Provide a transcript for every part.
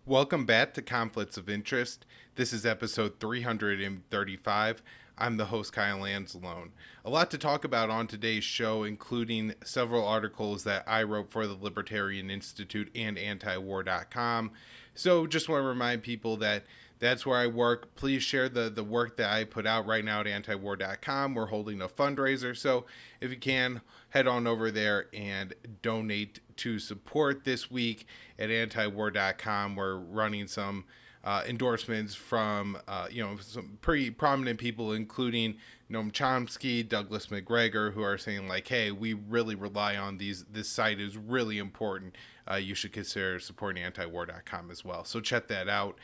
Welcome back to Conflicts of Interest. This is episode 335. I'm the host, Kyle Anzalone. A lot to talk about on today's show, including several articles that I wrote for the Libertarian Institute and antiwar.com. So just want to remind people that that's where I work. Please share the work that I put out right now at antiwar.com. We're holding a fundraiser, so if you can, head on over there and donate to support this week at antiwar.com. We're running some endorsements from some pretty prominent people, including Noam Chomsky, Douglas McGregor, who are saying like, "Hey, we really rely on these. This site is really important. You should consider supporting antiwar.com as well." So check that out.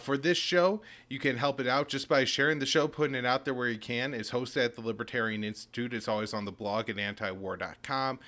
For this show, you can help it out just by sharing the show, putting it out there where you can. It's hosted at the Libertarian Institute. It's always on the blog at antiwar.com.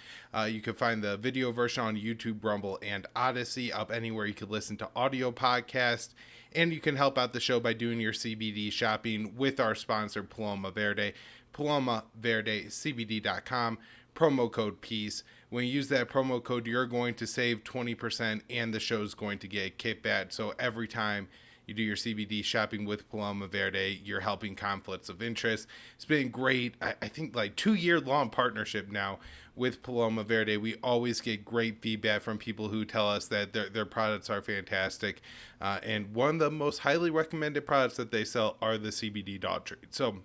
You can find the video version on YouTube, Rumble, and Odysee, up anywhere you can listen to audio podcasts. And you can help out the show by doing your CBD shopping with our sponsor, Paloma Verde, palomaverdecbd.com, promo code PEACE. When you use that promo code, you're going to save 20% and the show's going to get a kickback. So every time you do your CBD shopping with Paloma Verde, you're helping conflicts of interest. It's been great. I think like 2-year long partnership now with Paloma Verde. We always get great feedback from people who tell us that their products are fantastic. And one of the most highly recommended products that they sell are the CBD dog treats. So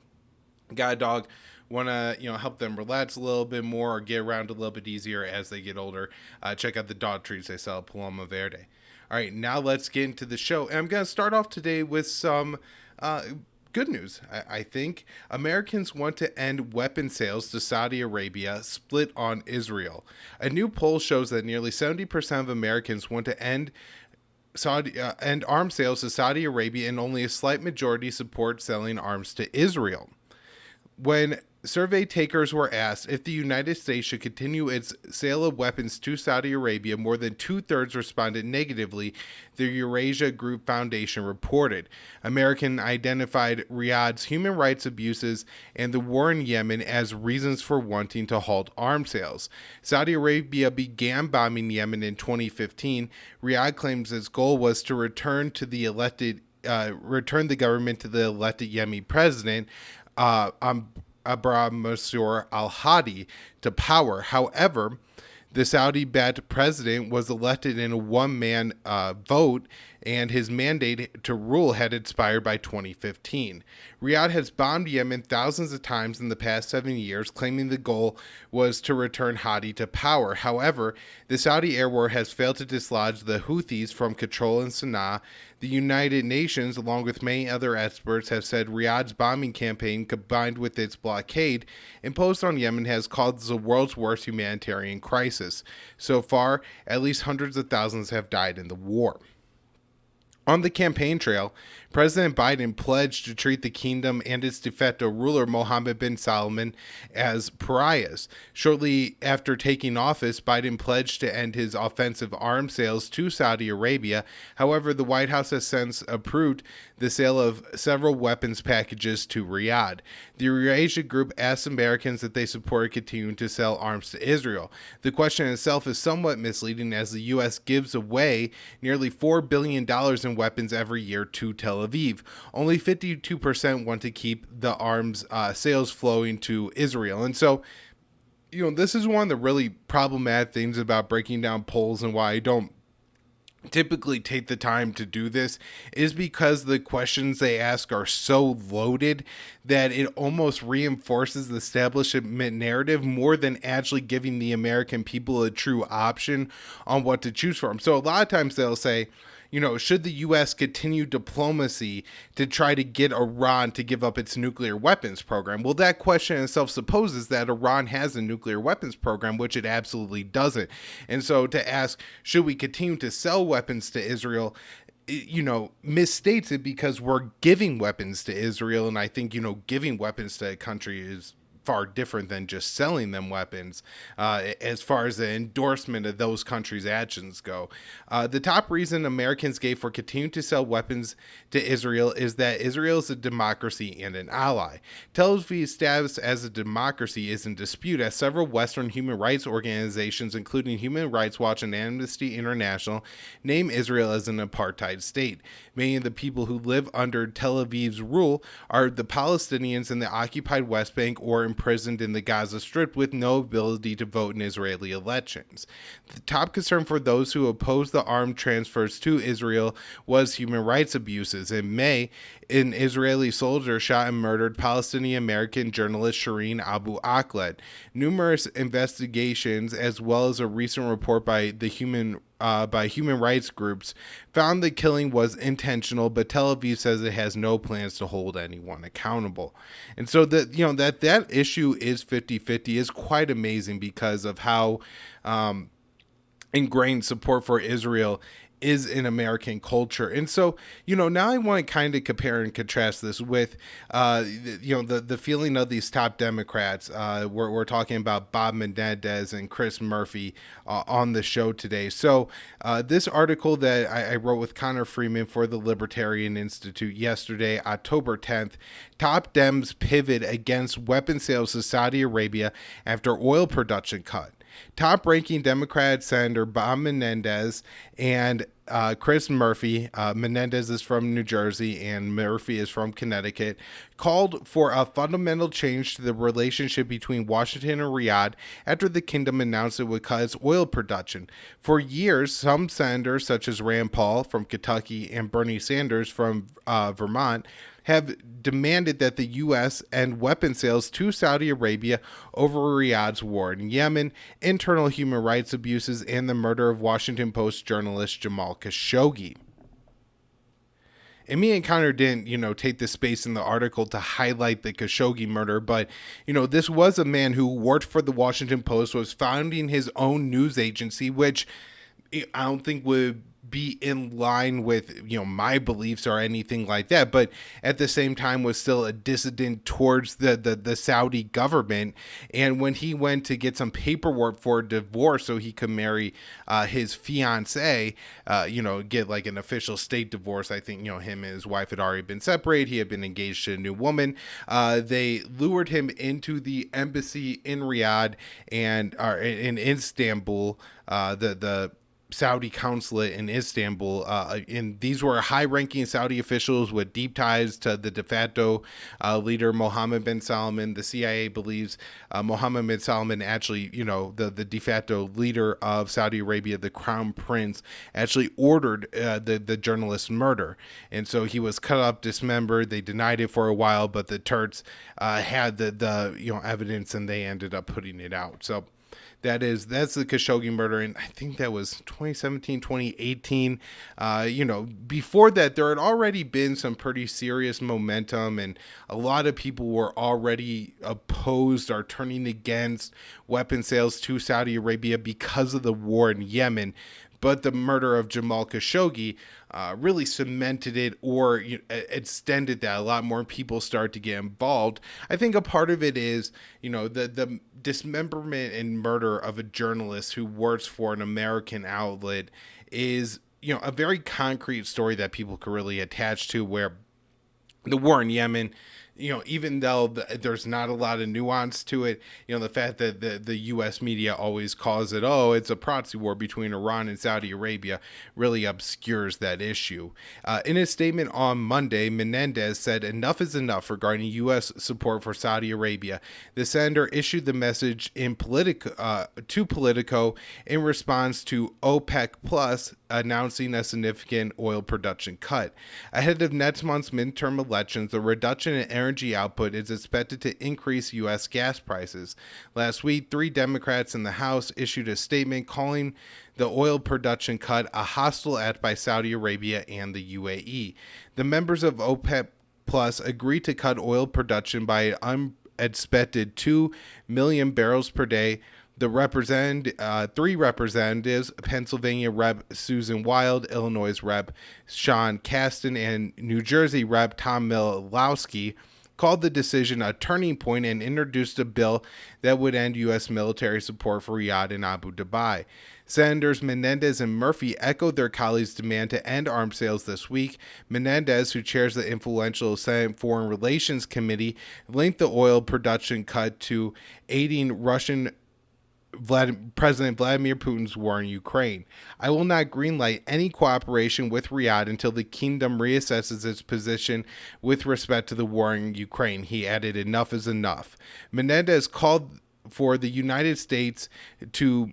got a dog, want to help them relax a little bit more or get around a little bit easier as they get older, check out the dog treats they sell at Paloma Verde. All right, now let's get into the show. And I'm going to start off today with some good news. I think Americans want to end weapon sales to Saudi Arabia, split on Israel. A new poll shows that nearly 70% of Americans want to end arms sales to Saudi Arabia, and only a slight majority support selling arms to Israel. When survey takers were asked if the United States should continue its sale of weapons to Saudi Arabia, more than 2/3 responded negatively, the Eurasia Group Foundation reported. American identified Riyadh's human rights abuses and the war in Yemen as reasons for wanting to halt arms sales. Saudi Arabia began bombing Yemen in 2015. Riyadh claims its goal was to return the government to the elected Yemeni president, Abraham Mansour al-Hadi, to power. However, the Saudi-backed president was elected in a one-man vote, and his mandate to rule had expired by 2015. Riyadh has bombed Yemen thousands of times in the past 7 years, claiming the goal was to return Hadi to power. However, the Saudi air war has failed to dislodge the Houthis from control in Sana'a. The United Nations, along with many other experts, have said Riyadh's bombing campaign, combined with its blockade imposed on Yemen, has caused the world's worst humanitarian crisis. So far, at least hundreds of thousands have died in the war. On the campaign trail, President Biden pledged to treat the kingdom and its de facto ruler, Mohammed bin Salman, as pariahs. Shortly after taking office, Biden pledged to end his offensive arms sales to Saudi Arabia. However, the White House has since approved the sale of several weapons packages to Riyadh. The Eurasia Group asked Americans that they support continuing to sell arms to Israel. The question itself is somewhat misleading, as the U.S. gives away nearly $4 billion in weapons every year to Tel Aviv. Only 52% want to keep the arms sales flowing to Israel. And so, this is one of the really problematic things about breaking down polls, and why I don't typically take the time to do this, is because the questions they ask are so loaded that it almost reinforces the establishment narrative more than actually giving the American people a true option on what to choose from. So a lot of times they'll say, should the U.S. continue diplomacy to try to get Iran to give up its nuclear weapons program? Well, that question itself supposes that Iran has a nuclear weapons program, which it absolutely doesn't. And so to ask, should we continue to sell weapons to Israel, misstates it, because we're giving weapons to Israel. And I think, giving weapons to a country is far different than just selling them weapons as far as the endorsement of those countries' actions go. The top reason Americans gave for continuing to sell weapons to Israel is that Israel is a democracy and an ally. Tel Aviv's status as a democracy is in dispute, as several Western human rights organizations, including Human Rights Watch and Amnesty International, name Israel as an apartheid state. Many of the people who live under Tel Aviv's rule are the Palestinians in the occupied West Bank or imprisoned in the Gaza Strip with no ability to vote in Israeli elections. The top concern for those who oppose the armed transfers to Israel was human rights abuses. In May, an Israeli soldier shot and murdered Palestinian-American journalist Shireen Abu Akleh. Numerous investigations, as well as a recent report by human rights groups, found the killing was intentional, but Tel Aviv says it has no plans to hold anyone accountable. And so that issue is 50-50 is quite amazing because of how ingrained support for Israel is in American culture. And so, now I want to kind of compare and contrast this with, the feeling of these top Democrats. We're talking about Bob Menendez and Chris Murphy on the show today. So this article that I wrote with Connor Freeman for the Libertarian Institute yesterday, October 10th, top Dems pivot against weapon sales to Saudi Arabia after oil production cut. Top-ranking Democrat Senator Bob Menendez and Chris Murphy, Menendez is from New Jersey and Murphy is from Connecticut, called for a fundamental change to the relationship between Washington and Riyadh after the kingdom announced it would cut its oil production. For years, some senators, such as Rand Paul from Kentucky and Bernie Sanders from Vermont, have demanded that the U.S. end weapon sales to Saudi Arabia over Riyadh's war in Yemen, internal human rights abuses, and the murder of Washington Post journalist Jamal Khashoggi. And me and Connor didn't, take the space in the article to highlight the Khashoggi murder, but, this was a man who worked for the Washington Post, was founding his own news agency, which I don't think would be in line with my beliefs or anything like that, but at the same time was still a dissident towards the Saudi government. And when he went to get some paperwork for a divorce so he could marry his fiance, get like an official state divorce, I think him and his wife had already been separated, he had been engaged to a new woman, they lured him into the embassy in Riyadh and in Istanbul, the Saudi consulate in Istanbul, and these were high-ranking Saudi officials with deep ties to the de facto leader Mohammed bin Salman. The CIA believes Mohammed bin Salman actually, the de facto leader of Saudi Arabia, the crown prince, actually ordered the journalist's murder, and so he was cut up, dismembered. They denied it for a while, but the Turks had the evidence, and they ended up putting it out. So that's the Khashoggi murder, and I think that was 2017, 2018. Before that, there had already been some pretty serious momentum, and a lot of people were already opposed or turning against weapon sales to Saudi Arabia because of the war in Yemen. But the murder of Jamal Khashoggi really cemented it or extended that. A lot more people started to get involved. I think a part of it is, the dismemberment and murder of a journalist who works for an American outlet is, a very concrete story that people could really attach to, where the war in Yemen, even though there's not a lot of nuance to it, the fact that the U.S. media always calls it, it's a proxy war between Iran and Saudi Arabia, really obscures that issue. In his statement on Monday, Menendez said enough is enough regarding U.S. support for Saudi Arabia. The senator issued the message to Politico in response to OPEC Plus announcing a significant oil production cut. Ahead of next month's midterm elections, the reduction in energy output is expected to increase U.S. gas prices. Last week, 3 Democrats in the House issued a statement calling the oil production cut a hostile act by Saudi Arabia and the UAE. The members of OPEC Plus agreed to cut oil production by an unexpected 2 million barrels per day. The 3 representatives, Pennsylvania Rep. Susan Wild, Illinois Rep. Sean Casten, and New Jersey Rep. Tom Milowski, called the decision a turning point and introduced a bill that would end U.S. military support for Riyadh and Abu Dhabi. Senators Menendez and Murphy echoed their colleagues' demand to end arms sales this week. Menendez, who chairs the influential Senate Foreign Relations Committee, linked the oil production cut to aiding Russian President Vladimir Putin's war in Ukraine. I will not greenlight any cooperation with Riyadh until the kingdom reassesses its position with respect to the war in Ukraine. He added, enough is enough. Menendez called for the United States to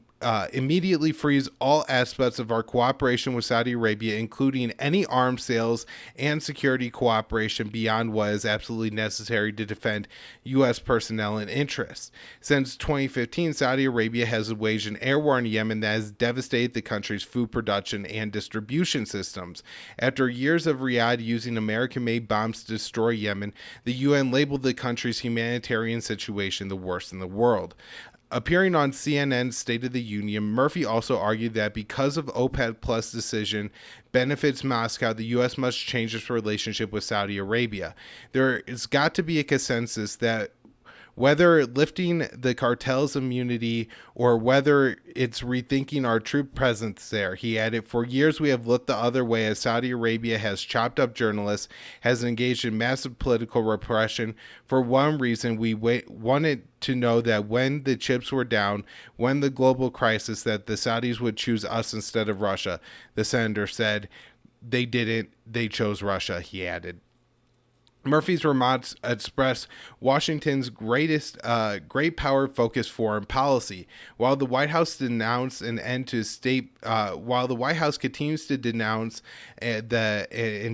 immediately freeze all aspects of our cooperation with Saudi Arabia, including any arms sales and security cooperation beyond what is absolutely necessary to defend U.S. personnel and interests. Since 2015, Saudi Arabia has waged an air war in Yemen that has devastated the country's food production and distribution systems. After years of Riyadh using American-made bombs to destroy Yemen, the UN labeled the country's humanitarian situation the worst in the world. Appearing on CNN's State of the Union, Murphy also argued that because of OPEC Plus decision benefits Moscow, the U.S. must change its relationship with Saudi Arabia. There has got to be a consensus that whether lifting the cartel's immunity or whether it's rethinking our troop presence there. He added, for years we have looked the other way as Saudi Arabia has chopped up journalists, has engaged in massive political repression. For one reason, we wanted to know that when the chips were down, when the global crisis, that the Saudis would choose us instead of Russia. The senator said, they didn't, they chose Russia, he added. Murphy's remarks express Washington's great power-focused foreign policy. While the White House continues to denounce and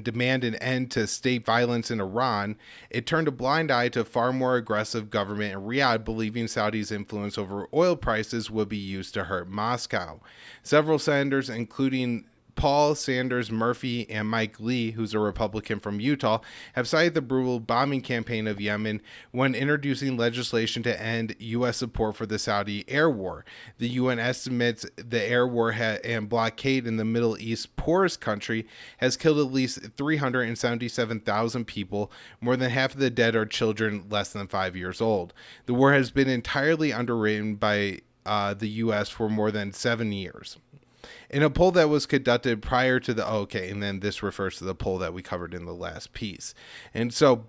demand an end to state violence in Iran, it turned a blind eye to far more aggressive government in Riyadh, believing Saudi's influence over oil prices would be used to hurt Moscow. Several senators, including Paul Sanders Murphy and Mike Lee, who's a Republican from Utah, have cited the brutal bombing campaign of Yemen when introducing legislation to end U.S. support for the Saudi air war. The UN estimates the air war and blockade in the Middle East's poorest country has killed at least 377,000 people. More than half of the dead are children less than 5 years old. The war has been entirely underwritten by the U.S. for more than 7 years. In a poll that was conducted prior to and then this refers to the poll that we covered in the last piece. And so,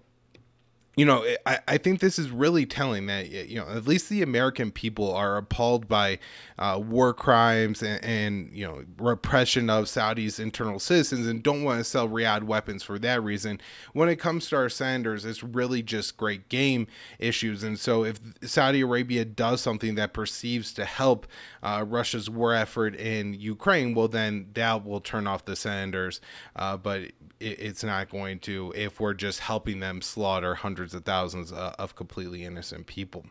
I think this is really telling that, at least the American people are appalled by war crimes and repression of Saudi's internal citizens and don't want to sell Riyadh weapons for that reason. When it comes to our senators, it's really just great game issues. And so if Saudi Arabia does something that perceives to help Russia's war effort in Ukraine, well, then that will turn off the senators. But it's not going to if we're just helping them slaughter hundreds of thousands of completely innocent people.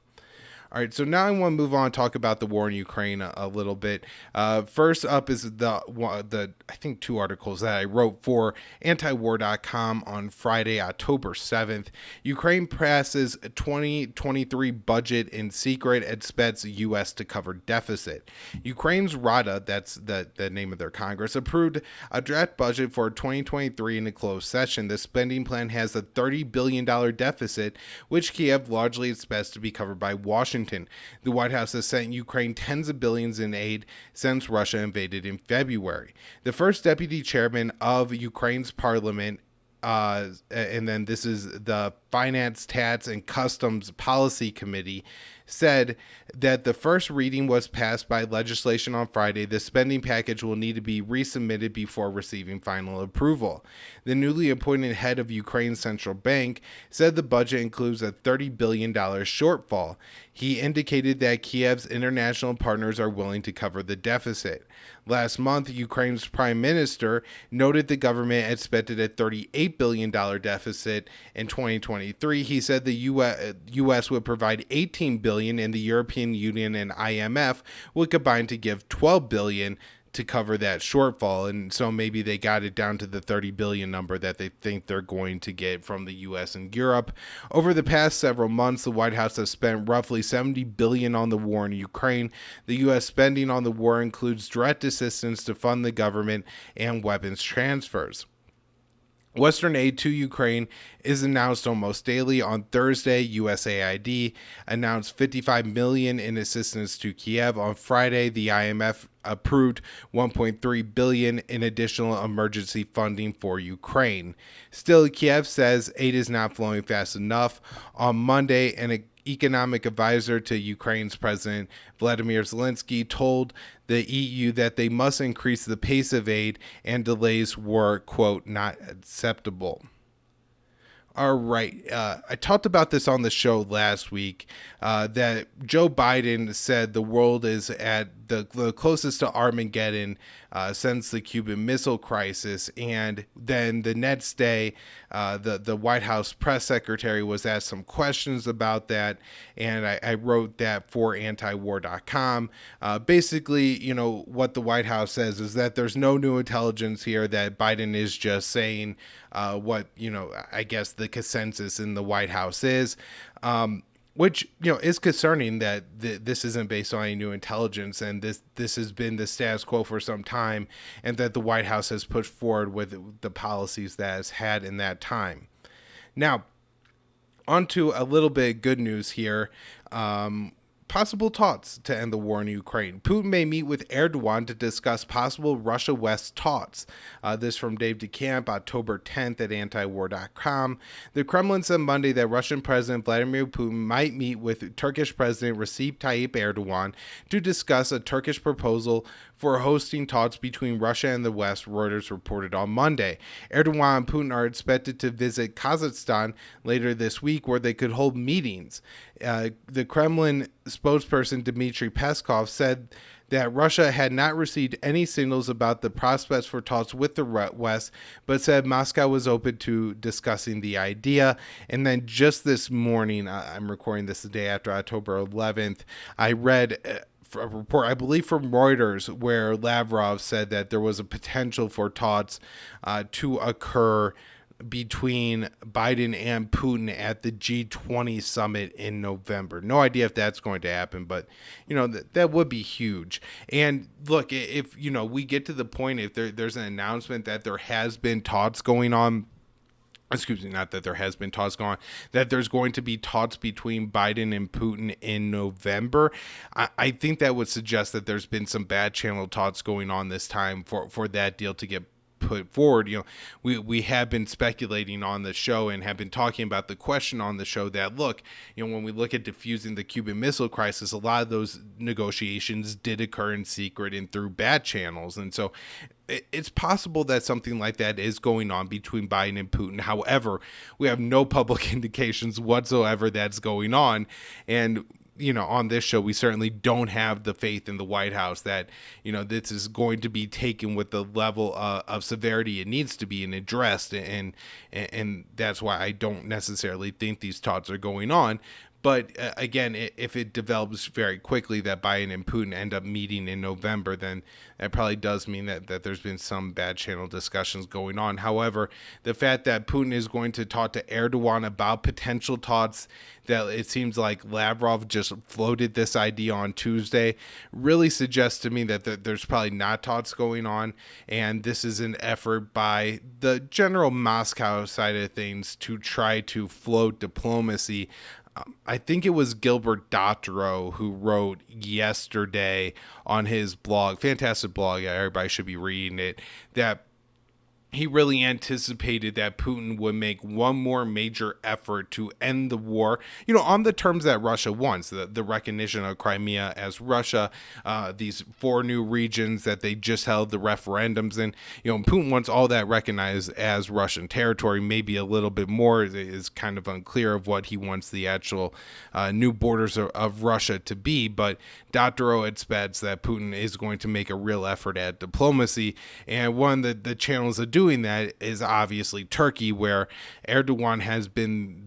All right, so now I want to move on and talk about the war in Ukraine a little bit. First up is the I think 2 articles that I wrote for antiwar.com on Friday, October 7th. Ukraine passes 2023 budget in secret, expects U.S. to cover deficit. Ukraine's Rada, that's the name of their Congress, approved a draft budget for 2023 in a closed session. The spending plan has a $30 billion deficit, which Kiev largely expects to be covered by Washington. The White House has sent Ukraine tens of billions in aid since Russia invaded in February. The first deputy chairman of Ukraine's parliament, and then this is the Finance, Tax, and Customs Policy Committee, said that the first reading was passed by legislation on Friday. The spending package will need to be resubmitted before receiving final approval. The newly appointed head of Ukraine's central bank said the budget includes a $30 billion shortfall. He indicated that Kiev's international partners are willing to cover the deficit. Last month, Ukraine's prime minister noted the government expected a $38 billion deficit in 2023. He said the U.S. would provide $18 billion and the European Union and IMF would combine to give $12 billion to cover that shortfall. And so maybe they got it down to the 30 billion number that they think they're going to get from the US and Europe. Over the past several months, the White House has spent roughly 70 billion on the war in Ukraine. The US spending on the war includes direct assistance to fund the government and weapons transfers. Western aid to Ukraine is announced almost daily. On Thursday, USAID announced $55 million in assistance to Kiev. On Friday, the IMF approved $1.3 billion in additional emergency funding for Ukraine. Still, Kiev says aid is not flowing fast enough. On Monday, an economic advisor to Ukraine's President Vladimir Zelensky told the EU that they must increase the pace of aid and delays were, quote, not acceptable. All right. I talked about this on the show last week, that Joe Biden said the world is at the closest to Armageddon since the Cuban Missile Crisis. And then the next day, the White House press secretary was asked some questions about that. And I wrote that for antiwar.com. Basically, what the White House says is that there's no new intelligence here, that Biden is just saying what, I guess the consensus in the White House is. Which is concerning that this isn't based on any new intelligence, and this has been the status quo for some time, and that the White House has pushed forward with the policies that it's had in that time. Now, on to a little bit of good news here. Possible talks to end the war in Ukraine. Putin may meet with Erdogan to discuss possible Russia-West talks. This from Dave DeCamp, October 10th at antiwar.com. The Kremlin said Monday that Russian President Vladimir Putin might meet with Turkish President Recep Tayyip Erdogan to discuss a Turkish proposal for hosting talks between Russia and the West, Reuters reported on Monday. Erdogan and Putin are expected to visit Kazakhstan later this week, where they could hold meetings. The Kremlin spokesperson Dmitry Peskov said that Russia had not received any signals about the prospects for talks with the West, but said Moscow was open to discussing the idea. And then just this morning, I'm recording this the day after October 11th, I read a report, I believe from Reuters, where Lavrov said that there was a potential for talks to occur between Biden and Putin at the G20 summit in November. No idea if that's going to happen, but that would be huge. And look, if we get to the point, if there's an announcement that there has been talks going on, not that there has been talks going on, that there's going to be talks between Biden and Putin in November, I think that would suggest that there's been some bad channel talks going on this time for that deal to get put forward. We have been speculating on the show and have been talking about the question on the show that, look, when we look at diffusing the Cuban Missile Crisis, a lot of those negotiations did occur in secret and through bad channels. And so it's possible that something like that is going on between Biden and Putin. However, we have no public indications whatsoever that's going on. And on this show, we certainly don't have the faith in the White House that, this is going to be taken with the level of severity it needs to be and addressed. And that's why I don't necessarily think these talks are going on. But again, if it develops very quickly that Biden and Putin end up meeting in November, then that probably does mean that there's been some bad channel discussions going on. However, the fact that Putin is going to talk to Erdogan about potential talks, that it seems like Lavrov just floated this idea on Tuesday, really suggests to me that there's probably not talks going on. And this is an effort by the general Moscow side of things to try to float diplomacy. I think it was Gilbert Doctorow who wrote yesterday on his blog, fantastic blog, everybody should be reading it, that he really anticipated that Putin would make one more major effort to end the war, on the terms that Russia wants, the recognition of Crimea as Russia, these 4 new regions that they just held the referendums in. Putin wants all that recognized as Russian territory. Maybe a little bit more is kind of unclear of what he wants the actual new borders of Russia to be. But Doctorow expects that Putin is going to make a real effort at diplomacy. And one of the channels of doing that is obviously Turkey, where Erdogan has been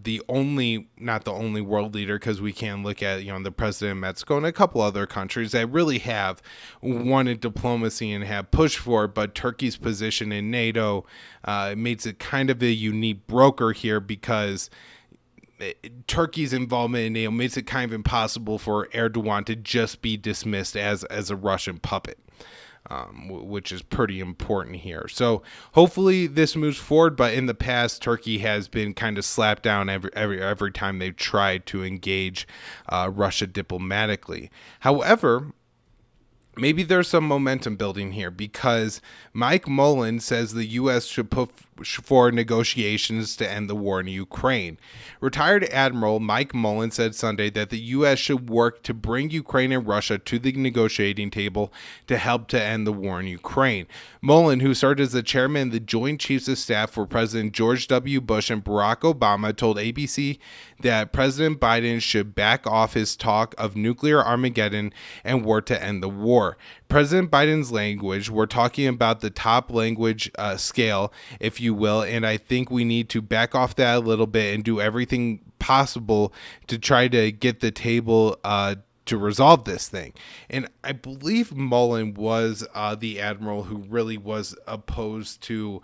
not the only world leader, because we can look at the president of Mexico and a couple other countries that really have wanted diplomacy and have pushed for it. But Turkey's position in NATO makes it kind of a unique broker here, because Turkey's involvement in NATO makes it kind of impossible for Erdogan to just be dismissed as a Russian puppet. which is pretty important here. So hopefully this moves forward. But in the past, Turkey has been kind of slapped down every time they've tried to engage Russia diplomatically. However, maybe there's some momentum building here, because Mike Mullen says the U.S. should put forward negotiations to end the war in Ukraine. Retired Admiral Mike Mullen said Sunday that the U.S. should work to bring Ukraine and Russia to the negotiating table to help to end the war in Ukraine. Mullen, who served as the chairman of the Joint Chiefs of Staff for President George W. Bush and Barack Obama, told ABC that President Biden should back off his talk of nuclear Armageddon and war to end the war. President Biden's language, we're talking about the top language scale, if you will, and I think we need to back off that a little bit and do everything possible to try to get the table to resolve this thing. And I believe Mullen was the admiral who really was opposed to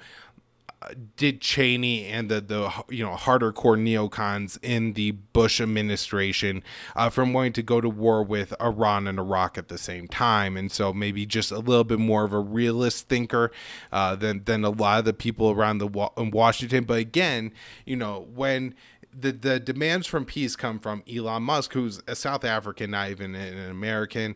Dick Cheney and the harder core neocons in the Bush administration from wanting to go to war with Iran and Iraq at the same time. And so maybe just a little bit more of a realist thinker than a lot of the people around in Washington. But again, when the demands from peace come from Elon Musk, who's a South African, not even an American,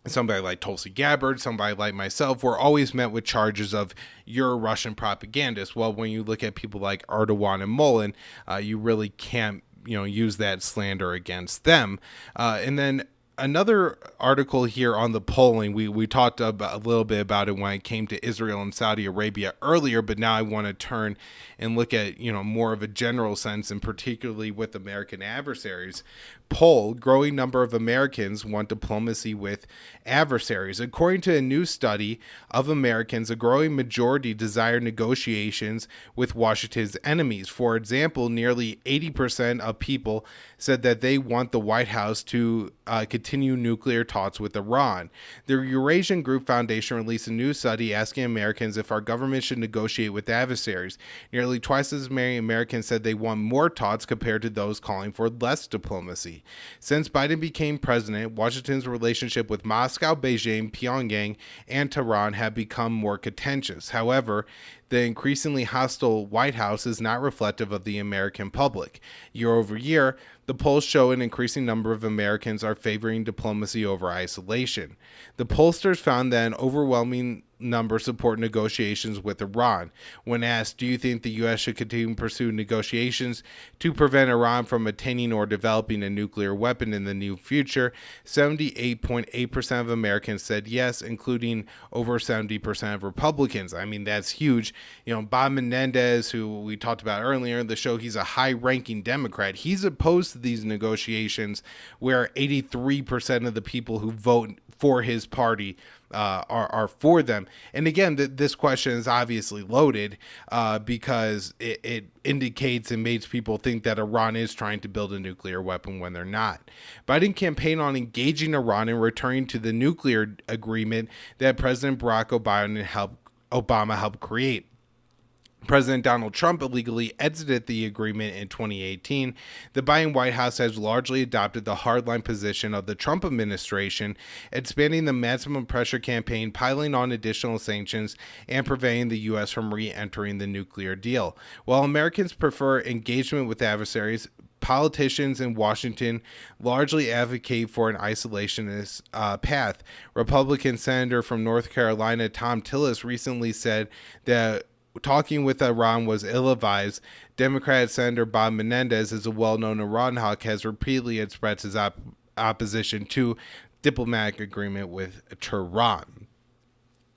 somebody like Tulsi Gabbard, somebody like myself, were always met with charges of you're a Russian propagandist. Well, when you look at people like Erdogan and Mullen, you really can't use that slander against them. And then another article here on the polling, we talked a little bit about it when it came to Israel and Saudi Arabia earlier, but now I want to turn and look at more of a general sense, and particularly with American adversaries. Poll: growing number of Americans want diplomacy with adversaries. According to a new study of Americans, a growing majority desire negotiations with Washington's enemies. For example, nearly 80% of people said that they want the White House to continue nuclear talks with Iran. The Eurasian Group Foundation released a new study asking Americans if our government should negotiate with adversaries. Nearly twice as many Americans said they want more talks compared to those calling for less diplomacy. Since Biden became president, Washington's relationship with Moscow, Beijing, Pyongyang, and Tehran have become more contentious. However, the increasingly hostile White House is not reflective of the American public. Year over year, the polls show an increasing number of Americans are favoring diplomacy over isolation. The pollsters found that an overwhelming number support negotiations with Iran. When asked, do you think the U.S. should continue to pursue negotiations to prevent Iran from attaining or developing a nuclear weapon in the near future, 78.8% of Americans said yes, including over 70% of Republicans. I mean, that's huge. Bob Menendez, who we talked about earlier in the show, he's a high-ranking Democrat. He's opposed to these negotiations, where 83% of the people who vote for his party are for them. And again, this question is obviously loaded because it indicates and makes people think that Iran is trying to build a nuclear weapon when they're not. Biden campaigned on engaging Iran and returning to the nuclear agreement that President Barack Obama helped create. President Donald Trump illegally exited the agreement in 2018. The Biden White House has largely adopted the hardline position of the Trump administration, expanding the maximum pressure campaign, piling on additional sanctions, and preventing the U.S. from re-entering the nuclear deal. While Americans prefer engagement with adversaries, politicians in Washington largely advocate for an isolationist path. Republican Senator from North Carolina Tom Tillis recently said that talking with Iran was ill-advised. Democrat Senator Bob Menendez is a well-known Iran hawk, has repeatedly expressed his opposition to diplomatic agreement with Tehran.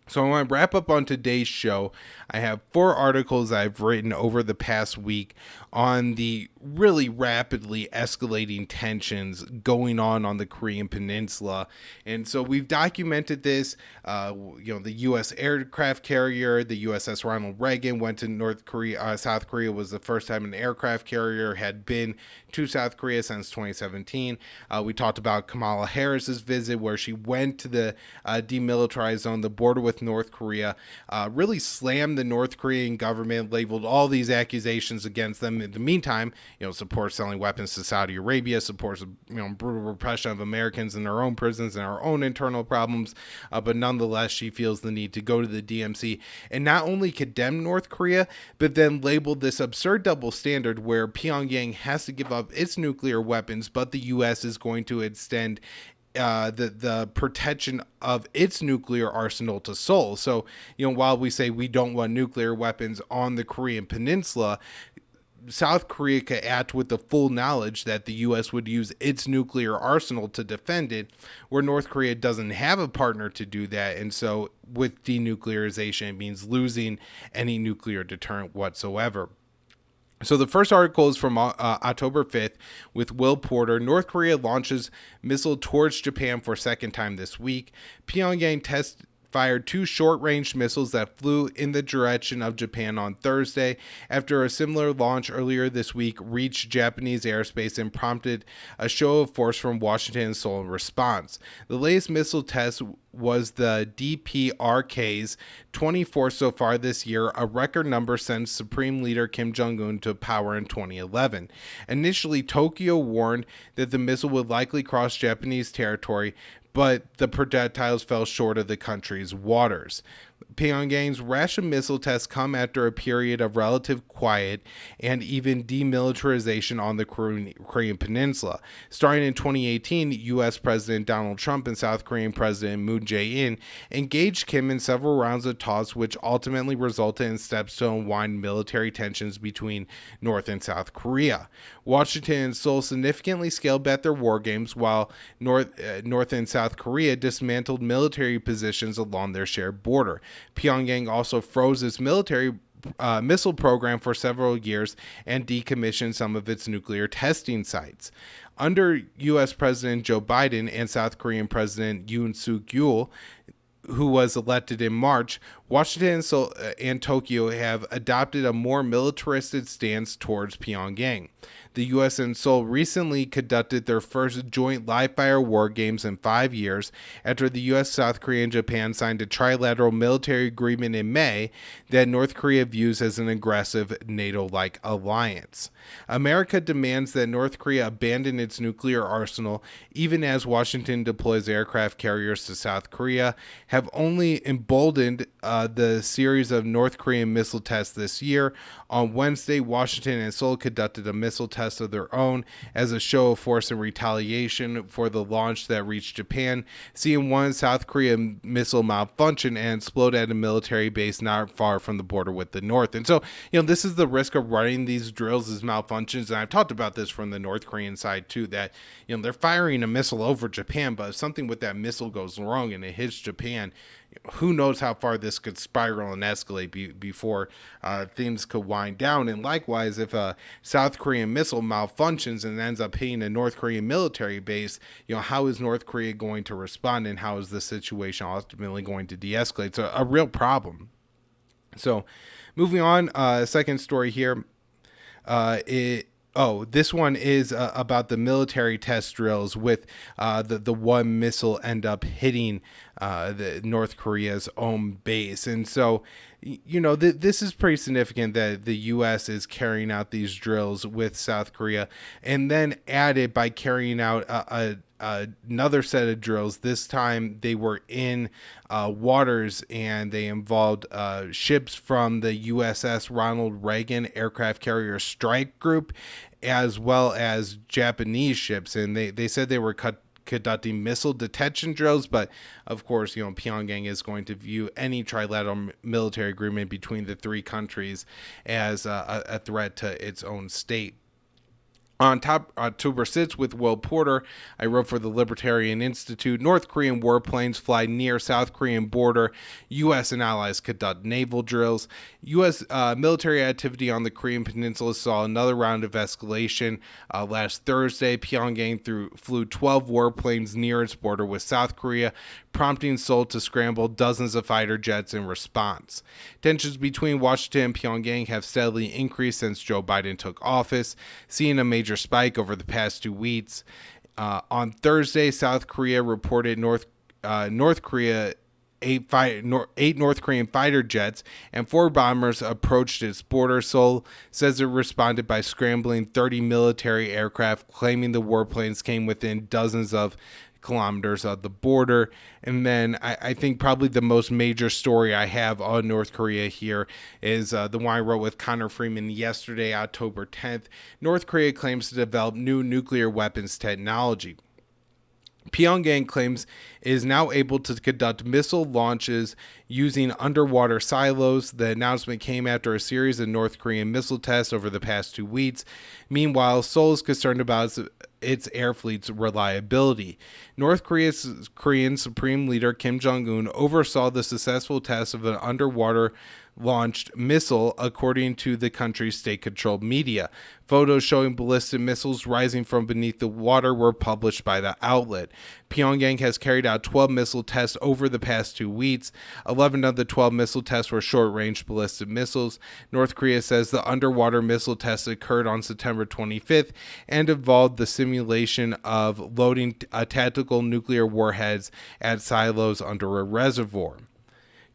So I want to wrap up on today's show. I have 4 articles I've written over the past week on the really rapidly escalating tensions going on the Korean Peninsula. And so we've documented this. The U.S. aircraft carrier, the USS Ronald Reagan, went to North Korea. South Korea was the first time an aircraft carrier had been to South Korea since 2017. We talked about Kamala Harris's visit, where she went to the demilitarized zone, the border with with North Korea, really slammed the North Korean government, labeled all these accusations against them. In the meantime, supports selling weapons to Saudi Arabia, supports brutal repression of Americans in their own prisons and our own internal problems. But nonetheless, she feels the need to go to the DMZ and not only condemn North Korea, but then label this absurd double standard where Pyongyang has to give up its nuclear weapons, but the U.S. is going to extend the protection of its nuclear arsenal to Seoul. So, while we say we don't want nuclear weapons on the Korean Peninsula, South Korea could act with the full knowledge that the U.S. would use its nuclear arsenal to defend it, where North Korea doesn't have a partner to do that. And so with denuclearization, it means losing any nuclear deterrent whatsoever. So the first article is from October 5th with Will Porter. North Korea launches missile towards Japan for a second time this week. Pyongyang fired 2 short-range missiles that flew in the direction of Japan on Thursday after a similar launch earlier this week reached Japanese airspace and prompted a show of force from Washington and Seoul in response. The latest missile test was the DPRK's 24th so far this year, a record number since Supreme Leader Kim Jong-un took power in 2011. Initially, Tokyo warned that the missile would likely cross Japanese territory, but the projectiles fell short of the country's waters. Pyongyang's Russian missile tests come after a period of relative quiet and even demilitarization on the Korean Peninsula. Starting in 2018, U.S. President Donald Trump and South Korean President Moon Jae-in engaged Kim in several rounds of talks, which ultimately resulted in steps to unwind military tensions between North and South Korea. Washington and Seoul significantly scaled back their war games, while North and South Korea dismantled military positions along their shared border. Pyongyang also froze its military missile program for several years and decommissioned some of its nuclear testing sites. Under U.S. President Joe Biden and South Korean President Yoon Suk-yeol, who was elected in March, Washington and Tokyo have adopted a more militaristic stance towards Pyongyang. The U.S. and Seoul recently conducted their first joint live-fire war games in 5 years after the U.S., South Korea, and Japan signed a trilateral military agreement in May that North Korea views as an aggressive NATO-like alliance. America demands that North Korea abandon its nuclear arsenal, even as Washington deploys aircraft carriers to South Korea, have only emboldened the series of North Korean missile tests this year. On Wednesday, Washington and Seoul conducted a missile test of their own as a show of force and retaliation for the launch that reached Japan, seeing one South Korean missile malfunction and explode at a military base not far from the border with the North. And so, this is the risk of running these drills as malfunctions. And I've talked about this from the North Korean side too, that, they're firing a missile over Japan, but if something with that missile goes wrong and it hits Japan, who knows how far this could spiral and escalate before things could wind down. And likewise, if a South Korean missile malfunctions and ends up hitting a North Korean military base, how is North Korea going to respond, and how is the situation ultimately going to de-escalate? It's a real problem. So moving on, second story here. This one is about the military test drills with the one missile end up hitting the North Korea's own base. And so, this is pretty significant that the U.S. is carrying out these drills with South Korea, and then added by carrying out another set of drills. This time they were in waters, and they involved ships from the USS Ronald Reagan aircraft carrier strike group, as well as Japanese ships. And they said they were conducting missile detection drills, but of course, Pyongyang is going to view any trilateral military agreement between the three countries as a threat to its own state. On October 6th with Will Porter, I wrote for the Libertarian Institute. North Korean warplanes fly near South Korean border. U.S. and allies conduct naval drills. U.S. Military activity on the Korean Peninsula saw another round of escalation. Last Thursday, Pyongyang flew 12 warplanes near its border with South Korea, prompting Seoul to scramble dozens of fighter jets in response. Tensions between Washington and Pyongyang have steadily increased since Joe Biden took office, seeing a major spike over the past 2 weeks. On Thursday, South Korea reported North Korea eight North Korean fighter jets and 4 bombers approached its border. Seoul says it responded by scrambling 30 military aircraft, claiming the warplanes came within dozens of kilometers of the border. And then I think probably the most major story I have on North Korea here is the one I wrote with Connor Freeman yesterday, October 10th. North Korea claims to develop new nuclear weapons technology. Pyongyang claims it is now able to conduct missile launches using underwater silos. The announcement came after a series of North Korean missile tests over the past 2 weeks. Meanwhile, Seoul is concerned about its air fleet's reliability. North Korean Supreme Leader Kim Jong-un oversaw the successful test of an underwater launched missile, according to the country's state-controlled media. Photos showing ballistic missiles rising from beneath the water were published by the outlet. Pyongyang has carried out 12 missile tests over the past 2 weeks. 11 of the 12 missile tests were short-range ballistic missiles. North Korea says the underwater missile test occurred on September 25th and involved the simulation of loading tactical nuclear warheads at silos under a reservoir.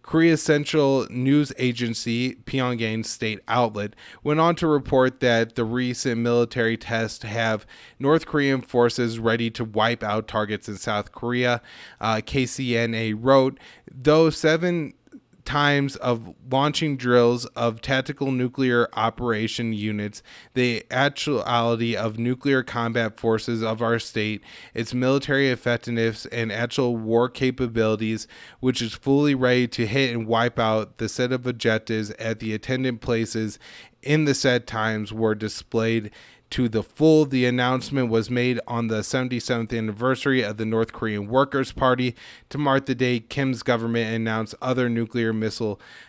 Korea's central news agency, Pyongyang's state outlet, went on to report that the recent military tests have North Korean forces ready to wipe out targets in South Korea. KCNA wrote, though 7 times of launching drills of tactical nuclear operation units, the actuality of nuclear combat forces of our state, its military effectiveness and actual war capabilities, which is fully ready to hit and wipe out the set of objectives at the attendant places in the said times, were displayed to the full. The announcement was made on the 77th anniversary of the North Korean Workers' Party. To mark the date, Kim's government announced other nuclear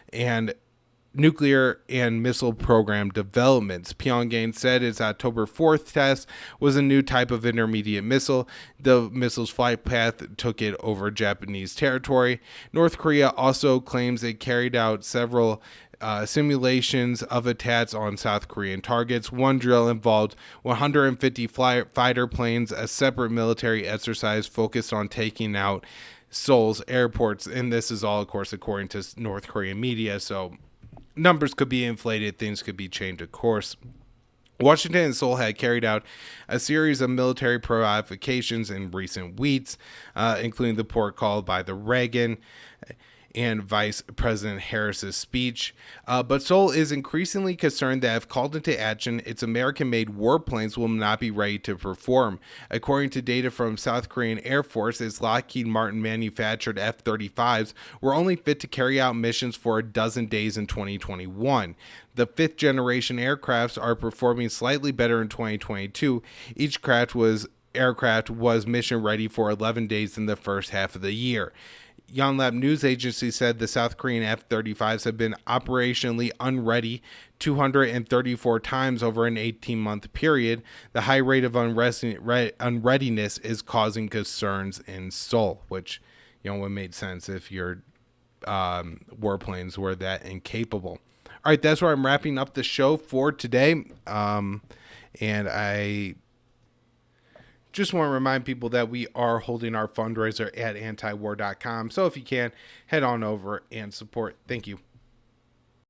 and missile program developments. Pyongyang said its October 4th test was a new type of intermediate missile. The missile's flight path took it over Japanese territory. North Korea also claims it carried out several simulations of attacks on South Korean targets. One drill involved 150 fighter planes, a separate military exercise focused on taking out Seoul's airports. And this is all, of course, according to North Korean media. So numbers could be inflated, things could be changed, of course. Washington and Seoul had carried out a series of military provocations in recent weeks, including the port call by the Reagan and Vice President Harris's speech. But Seoul is increasingly concerned that if called into action, its American-made warplanes will not be ready to perform. According to data from South Korean Air Force, its Lockheed Martin manufactured F-35s were only fit to carry out missions for a dozen days in 2021. The 5th generation aircrafts are performing slightly better in 2022. Each aircraft was mission ready for 11 days in the first half of the year. Yonhap News Agency said the South Korean F-35s have been operationally unready 234 times over an 18-month period. The high rate of unreadiness is causing concerns in Seoul, which would make sense if your warplanes were that incapable. All right, that's where I'm wrapping up the show for today. And I just want to remind people that we are holding our fundraiser at antiwar.com. So if you can, head on over and support. Thank you.